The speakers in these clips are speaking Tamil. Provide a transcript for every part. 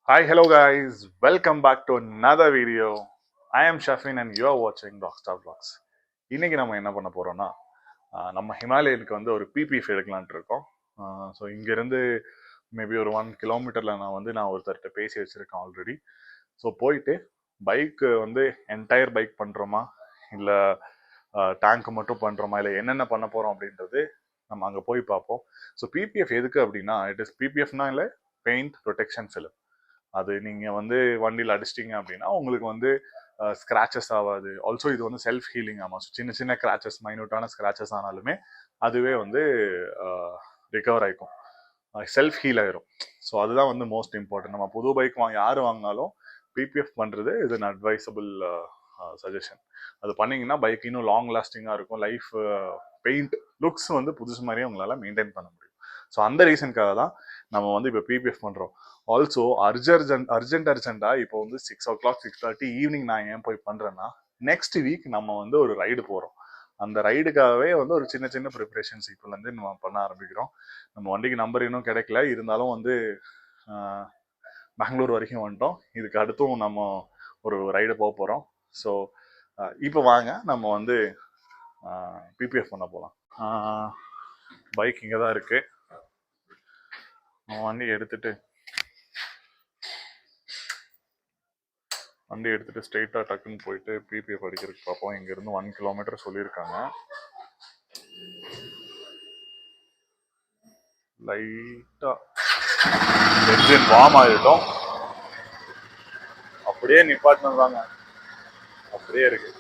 Hi, hello guys. Welcome back to another video. I am Shafin and you are watching Rockstar Vlogs. இன்னைக்கு நம்ம என்ன பண்ண போறோம்னா நம்ம ஹிமாலயனுக்கு வந்து ஒரு பிபிஎஃப் எடுக்கலான்ட்டு இருக்கோம். ஸோ இங்கேருந்து மேபி ஒரு 1 கிலோமீட்டரில் நான் ஒருத்தர்கிட்ட பேசி வச்சுருக்கேன் ஆல்ரெடி. ஸோ போயிட்டு பைக்கு வந்து என்டையர் பைக் பண்ணுறோமா இல்லை டேங்க் மட்டும் பண்ணுறோமா இல்லை என்னென்ன பண்ண போகிறோம் அப்படின்றது நம்ம அங்கே போய் பார்ப்போம். ஸோ பிபிஎஃப் எதுக்கு அப்படின்னா இட் இஸ் பிபிஎஃப்னா இல்லை பெயிண்ட் ப்ரொடெக்ஷன் ஃபிலிம். அது நீங்கள் வந்து வண்டியில் அடிச்சிட்டிங்க அப்படின்னா உங்களுக்கு வந்து ஸ்க்ராச்சஸ் ஆகாது. ஆல்சோ இது வந்து செல்ஃப் ஹீலிங். ஆமாம், ஸோ சின்ன சின்ன ஸ்க்ராச்சஸ், மைனூட்டான ஸ்க்ராச்சஸ் ஆனாலுமே அதுவே வந்து ரிகவர் ஆகிக்கும், செல்ஃப் ஹீல் ஆயிரும். ஸோ அதுதான் வந்து மோஸ்ட் இம்பார்ட்டன்ட். நம்ம புது பைக் யார் வாங்கினாலும் பிபிஎஃப் பண்ணுறது இது அன் அட்வைசபிள் சஜஷன். அது பண்ணிங்கன்னா பைக் இன்னும் லாங் லாஸ்டிங்காக இருக்கும். லைஃப் பெயிண்ட் லுக்ஸ் வந்து புதுசு மாதிரியே உங்களால் மெயின்டைன் பண்ண முடியும். ஸோ அந்த ரீசனுக்காக தான் நம்ம வந்து இப்போ பிபிஎஃப் பண்ணுறோம். ஆல்சோ அர்ஜென்ட்டாக இப்போ வந்து 6 o'clock 6:30 ஈவினிங் நான் ஏன் போய் பண்ணுறேன்னா, நெக்ஸ்ட் வீக் நம்ம வந்து ஒரு ரைடு போகிறோம். அந்த ரைடுக்காகவே வந்து ஒரு சின்ன சின்ன ப்ரிப்ரேஷன்ஸ் இப்போலேருந்து நம்ம பண்ண ஆரம்பிக்கிறோம். நம்ம வண்டிக்கு நம்பர் இன்னும் கிடைக்கல, இருந்தாலும் வந்து பெங்களூர் வரைக்கும் வந்துட்டோம். இதுக்கு அடுத்தும் நம்ம ஒரு ரைடு போக போகிறோம். ஸோ இப்போ வாங்க நம்ம வந்து பிபிஎஃப் பண்ண போகலாம். பைக் இங்கே தான் இருக்குது. வண்டி எடுத்துட்டு ஸ்ட்ரெயிட்டாக டக்குன்னு போயிட்டு பிபிஎஃப் அடிக்கிறதுக்கு பார்ப்போம். இங்கேருந்து 1 கிலோமீட்டர் சொல்லியிருக்காங்க. லைட்டாக என்ஜின் வார்ம் ஆகிட்டோம். அப்படியே நிப்பாட்டினது தாங்க, அப்படியே இருக்கு.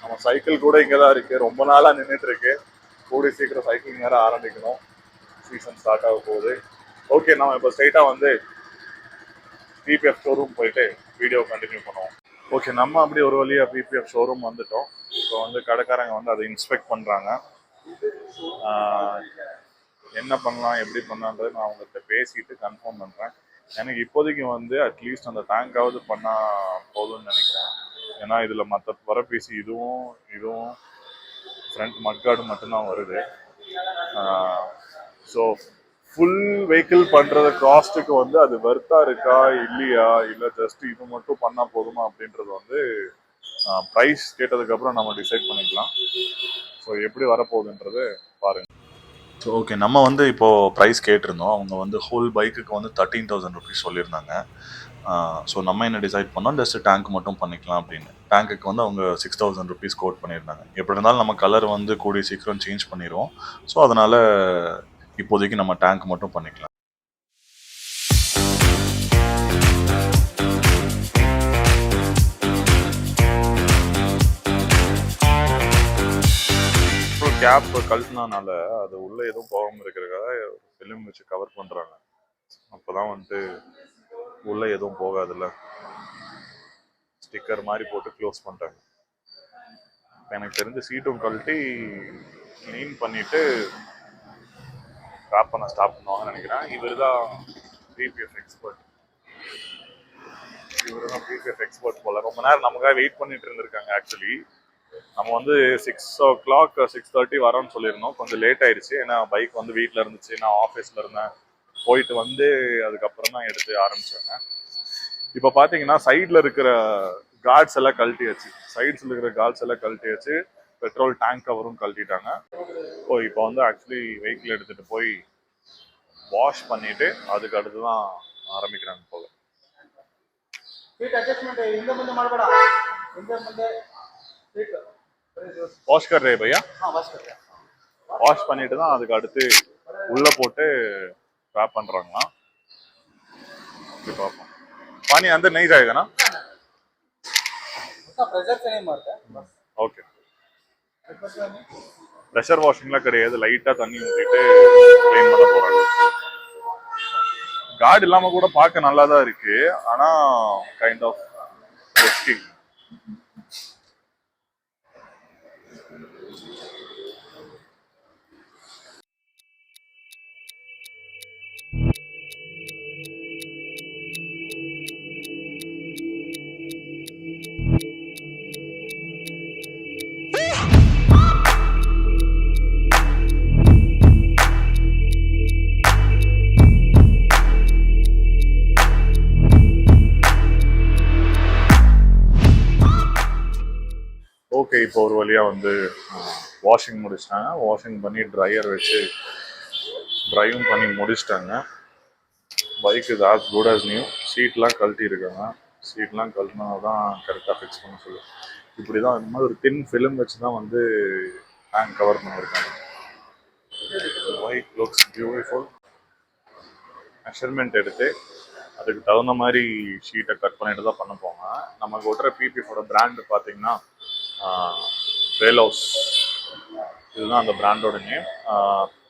நம்ம சைக்கிள் கூட இங்கே தான் இருக்குது, ரொம்ப நாளாக நின்றுட்டு இருக்கு. கூடி சீக்கிரம் சைக்கிளிங் வேறு ஆரம்பிக்கணும், சீசன் ஸ்டார்ட் ஆக போகுது. ஓகே, நம்ம இப்போ ஸ்ட்ரெயிட்டாக வந்து பிபிஎஃப் ஷோரூம் போயிட்டு வீடியோ கண்டினியூ பண்ணுவோம். ஓகே, நம்ம அப்படி ஒரு வழியாக பிபிஎஃப் ஷோரூம் வந்துட்டோம். இப்போ வந்து கடைக்காரங்க வந்து அதை இன்ஸ்பெக்ட் பண்ணுறாங்க. என்ன பண்ணலாம் எப்படி பண்ணலான்றது நான் அவங்ககிட்ட பேசிட்டு கன்ஃபார்ம் பண்ணுறேன். எனக்கு இப்போதைக்கு வந்து அட்லீஸ்ட் அந்த டேங்காவது பண்ணால் போதும்னு நினைக்கிறேன். ஏன்னா இதில் மற்ற வரப்பீசி இதுவும் ஃப்ரண்ட் மட்கார்டு மட்டும்தான் வருது. ஸோ ஃபுல் வெஹிக்கிள் பண்ணுறது காஸ்ட்டுக்கு வந்து அது வர்த்தா இருக்கா இல்லையா, இல்லை ஜஸ்ட் இது மட்டும் பண்ணால் போதுமா அப்படின்றது வந்து ப்ரைஸ் கேட்டதுக்கப்புறம் நம்ம டிசைட் பண்ணிக்கலாம். ஸோ எப்படி வரப்போகுதுன்றது பாருங்கள். ஸோ ஓகே, நம்ம வந்து இப்போது ப்ரைஸ் கேட்டிருந்தோம். அவங்க வந்து ஹோல் பைக்குக்கு வந்து 13,000 rupees சொல்லியிருந்தாங்க. ஸோ நம்ம என்ன டிசைட் பண்ணோம், ஜஸ்ட் டேங்க் மட்டும் பண்ணிக்கலாம் அப்படின்னு. டேங்க்குக்கு வந்து அவங்க 6,000 rupees கோட் பண்ணியிருந்தாங்க. எப்படி இருந்தாலும் நம்ம கலர் வந்து கூடிய சீக்கிரம் சேஞ்ச் பண்ணிடுவோம். ஸோ அதனால் இப்போதைக்கு நம்ம டேங்க் மட்டும் பண்ணிக்கலாம். கேப் கழட்டினால அது உள்ளே எதுவும் போகாமல் இருக்கிறதுக்காக ஃபிலிம் வச்சு கவர் பண்ணுறாங்க. அப்போ தான் வந்துட்டு உள்ளே எதுவும் போகாதுல்ல, ஸ்டிக்கர் மாதிரி போட்டு க்ளோஸ் பண்ணிட்டாங்க. எனக்கு தெரிஞ்ச சீட்டும் கழட்டி க்ளீன் பண்ணிவிட்டு ஸ்டாப் பண்ணுவாங்கன்னு நினைக்கிறேன். இவர் தான் பிபிஎஃப் எக்ஸ்பர்ட் போல. ரொம்ப நேரம் நமக்காக வெயிட் பண்ணிட்டு இருந்திருக்காங்க. ஆக்சுவலி நம்ம வந்து 6 o'clock 6:30 வரோன்னு சொல்லியிருந்தோம். கொஞ்சம் லேட் ஆயிடுச்சு, ஏன்னா பைக் வந்து வீட்டில் இருந்துச்சு, நான் ஆஃபீஸில் இருந்தேன். போயிட்டு வந்து அதுக்கப்புறம் தான் எடுத்து ஆரம்பிச்சாங்க. இப்போ பார்த்தீங்கன்னா சைடில் இருக்கிற கார்ட்ஸ் எல்லாம் கழட்டியாச்சு, பெட்ரோல் டேங்க் கவரும் கழட்டிட்டாங்க. ஓ, இப்போ வந்து ஆக்சுவலி வெஹிக்கிள் எடுத்துகிட்டு போய் வாஷ் பண்ணிட்டு அதுக்கு அடுத்து தான் ஆரம்பிக்கிறாங்க போல. வாஷ் कर रहे भैया? हाँ, வாஷ் பண்ணிட்டு தான் அதுக்கு அடுத்து உள்ள போட்டு ரேப் பண்றாங்களா. பார்ப்போம். पानी अंदर नहीं जाएगा ना? उसका प्रेशर से नहीं मारता है. ओके, ப்ரெஷர் வாஷிங்லாம் கிடையாது, லைட்டாக தண்ணி ஊற்றிட்டு க்ளீன் பண்ண போகிறாங்க. கார்டு இல்லாமல் கூட பார்க்க நல்லா தான் இருக்கு, ஆனால் கைண்ட் ஆஃப் ரிஸ்கி. ஓகே, இப்போ ஒரு வழியாக வந்து வாஷிங் முடிச்சிட்டாங்க. வாஷிங் பண்ணி ட்ரையர் வச்சு ட்ரையும் பண்ணி முடிச்சிட்டாங்க. பைக் இது ஆஸ் குட் ஆஸ் நியூ. சீட்லாம் கழட்டி இருக்காங்க. சீட்லாம் கழட்டினா தான் கரெக்டாக ஃபிக்ஸ் பண்ண சொல்லுவேன். இப்படி தான் இந்த மாதிரி ஒரு தின் ஃபிலிம் வச்சு தான் வந்து டேங்க் கவர் பண்ணியிருக்காங்க. Bike looks beautiful. மெஷர்மெண்ட் எடுத்து அதுக்கு தகுந்த மாதிரி ஷீட்டை கட் பண்ணிட்டு தான் பண்ண போங்க. நமக்கு ஒட்டுற பிபிஎஃபோட பிராண்டு பார்த்தீங்கன்னா வேலோஸ், இதுதான் அந்த பிராண்டோட நேம்.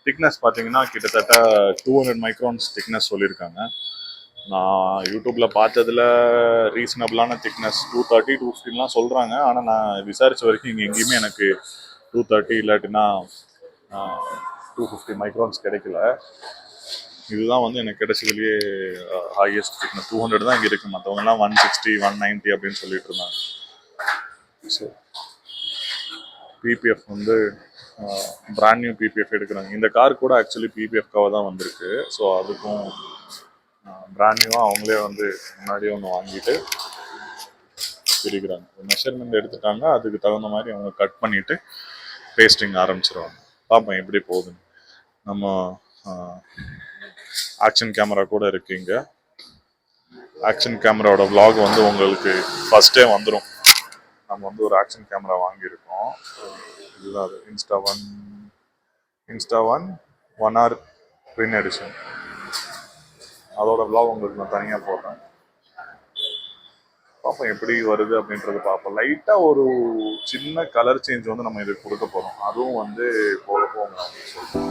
திக்னஸ் பார்த்தீங்கன்னா கிட்டத்தட்ட 200 மைக்ரான்ஸ் திக்னஸ் சொல்லியிருக்காங்க. நான் யூடியூப்ல பார்த்ததுல ரீசனபிளான திக்னஸ் 230 250 சொல்கிறாங்க. ஆனால் நான் விசாரித்த வரைக்கும் இங்கே எங்கேயுமே எனக்கு 230 இல்லாட்டினா 250 மைக்ரான்ஸ் கிடைக்கல. இதுதான் வந்து எனக்கு கிடைச்சதுலேயே ஹையஸ்ட் திக்னஸ். 200 தான் இங்கே இருக்குது. மற்றவங்கலாம் 160 190 அப்படின்னு சொல்லிட்டு இருந்தாங்க. ஸோ பிபிஎஃப் வந்து பிராண்ட் நியூ பிபிஎஃப் எடுக்கிறாங்க. இந்த கார் கூட ஆக்சுவலி பிபிஎஃப்காக தான் வந்திருக்கு. ஸோ அதுக்கும் பிராண்ட் நியூவாக அவங்களே வந்து முன்னாடியே ஒன்று வாங்கிட்டு பிரிக்கிறாங்க. மெஷர்மெண்ட் எடுத்துட்டாங்க. அதுக்கு தகுந்த மாதிரி அவங்க கட் பண்ணிவிட்டு பேஸ்டிங் ஆரம்பிச்சிருவாங்க. பார்ப்போம் எப்படி போகுதுன்னு. நம்ம ஆக்ஷன் கேமரா கூட இருக்கு இங்கே. ஆக்ஷன் கேமராவோட vlog வந்து உங்களுக்கு ஃபர்ஸ்டே வந்துடும். நம்ம வந்து ஒரு ஆக்ஷன் கேமரா வாங்கியிருக்கோம். இதுதான் அது Insta one 1 hour PRAN edition. அதோட vlog உங்களுக்கு நான் தனியாக போடுறேன். பார்ப்போம் எப்படி வருது அப்படின்றது பார்ப்போம். லைட்டாக ஒரு சின்ன கலர் சேஞ்ச் வந்து நம்ம இதுக்கு கொடுக்க போகிறோம். அதுவும் வந்து போக போங்க அப்படின்னு சொல்லிட்டு.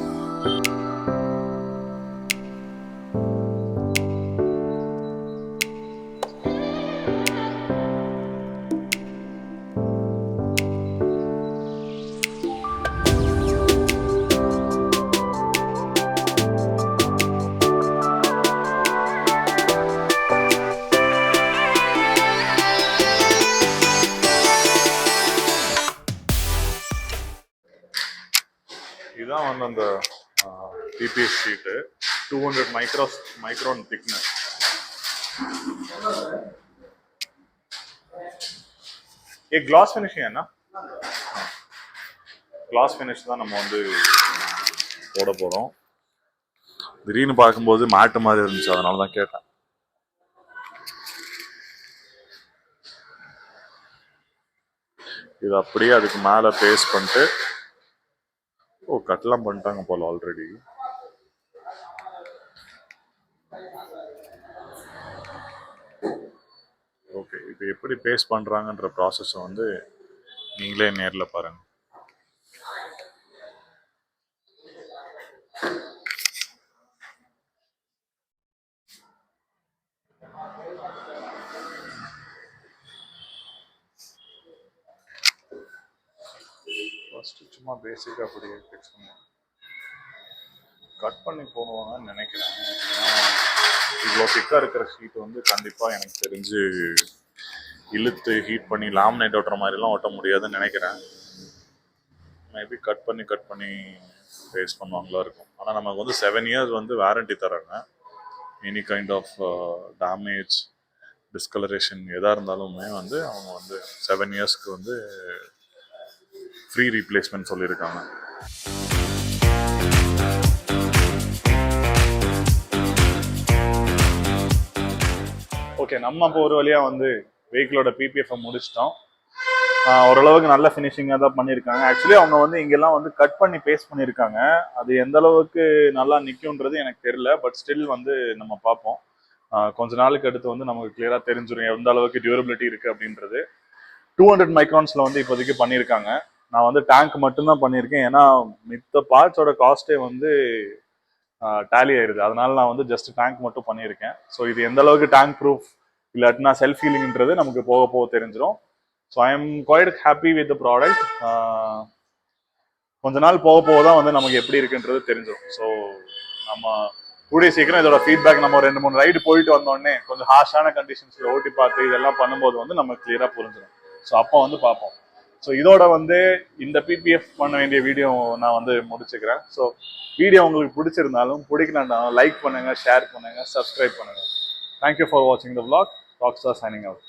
இதுதான் வந்து அந்த பிபிஎஸ் ஷீட்டு 200 மைக்ரான் திக்னஸ். ये ग्लास फिनिशिंग है ना? கிளாஸ் ஃபினிஷ் தான் நம்ம வந்து போட போகிறோம். திடீர்னு பார்க்கும்போது மாட்டு மாதிரி இருந்துச்சு, அதனால தான் கேட்டேன். இது அப்படியே அதுக்கு மேலே பேஸ்ட் பண்ணிட்டு கட்லாம் பண்ணிட்டாங்க போல ஆல்ரெடி. ஓகே, இது எப்படி பேஸ்ட் பண்ணுறாங்கன்ற ப்ராசஸை வந்து நீங்களே நேரில் பாருங்க. ஃபஸ்ட்டு சும்மா பேசிக்காக அப்படியே ஃபிக்ஸ் பண்ணுவாங்க. கட் பண்ணி போடுவாங்கன்னு நினைக்கிறேன். இவ்வளோ திக்காக இருக்கிற ஷீட் வந்து கண்டிப்பாக எனக்கு தெரிஞ்சு இழுத்து ஹீட் பண்ணி லாமினேட் ஒட்டுற மாதிரிலாம் ஒட்ட முடியாதுன்னு நினைக்கிறேன். மேபி கட் பண்ணி ஃபேஸ் பண்ணுவாங்களா இருக்கும். ஆனால் நமக்கு வந்து 7 years வந்து வாரண்டி தராங்க. Any kind of damage discoloration எதாக இருந்தாலுமே வந்து அவங்க வந்து 7 yearsக்கு வந்து ஃப்ரீ ரீப்ளேஸ்மெண்ட் சொல்லியிருக்காங்க. ஓகே, நம்ம இப்போ ஒரு வழியாக வந்து வெஹிக்கிளோட பிபிஎஃப் முடிச்சிட்டோம். ஓரளவுக்கு நல்ல ஃபினிஷிங்காக தான் பண்ணியிருக்காங்க. ஆக்சுவலி அவங்க வந்து இங்கெல்லாம் வந்து கட் பண்ணி பேஸ்ட் பண்ணியிருக்காங்க. அது எந்த அளவுக்கு நல்லா நிற்கும்ன்றது எனக்கு தெரியல. பட் ஸ்டில் வந்து நம்ம பார்ப்போம். கொஞ்ச நாளுக்கு அடுத்து வந்து நமக்கு கிளியராக தெரிஞ்சிடும் எந்த அளவுக்கு டியூரபிலிட்டி இருக்குது அப்படின்றது. 200 மைக்ரான்ஸில் வந்து இப்போதைக்கு பண்ணியிருக்காங்க. நான் வந்து டேங்க் மட்டும்தான் பண்ணியிருக்கேன். ஏன்னா மித்த பார்ட்ஸோட காஸ்ட்டே வந்து டேலி ஆயிடுது. அதனால நான் வந்து ஜஸ்ட் டேங்க் மட்டும் பண்ணியிருக்கேன். ஸோ இது எந்த அளவுக்கு டேங்க் ப்ரூஃப் இல்லாட்டினா செல்ஃப் ஹீலிங்ன்றது நமக்கு போக போக தெரிஞ்சிடும். So I am quite happy with the product. கொஞ்ச நாள் போக போக தான் வந்து நமக்கு எப்படி இருக்குன்றது தெரிஞ்சிடும். ஸோ நம்ம கூடிய சீக்கிரம் இதோட ஃபீட்பேக் நம்ம 2-3 ரைடு போயிட்டு வந்தோடனே கொஞ்சம் ஹார்ஷான கண்டிஷன்ஸில் ஓட்டி பார்த்து இதெல்லாம் பண்ணும்போது வந்து நம்ம கிளியராக புரிஞ்சிடும். ஸோ அப்போ வந்து பார்ப்போம். ஸோ இதோட வந்து இந்த பிபிஎஃப் பண்ண வேண்டிய வீடியோ நான் வந்து முடிச்சுக்கிறேன். ஸோ வீடியோ உங்களுக்கு பிடிச்சிருந்தாலும் பிடிக்கலன்னாலும் லைக் பண்ணுங்க, ஷேர் பண்ணுங்க, சப்ஸ்கிரைப் பண்ணுங்க. தேங்க்யூ ஃபார் வாட்சிங் த vlog. Rockstar signing out.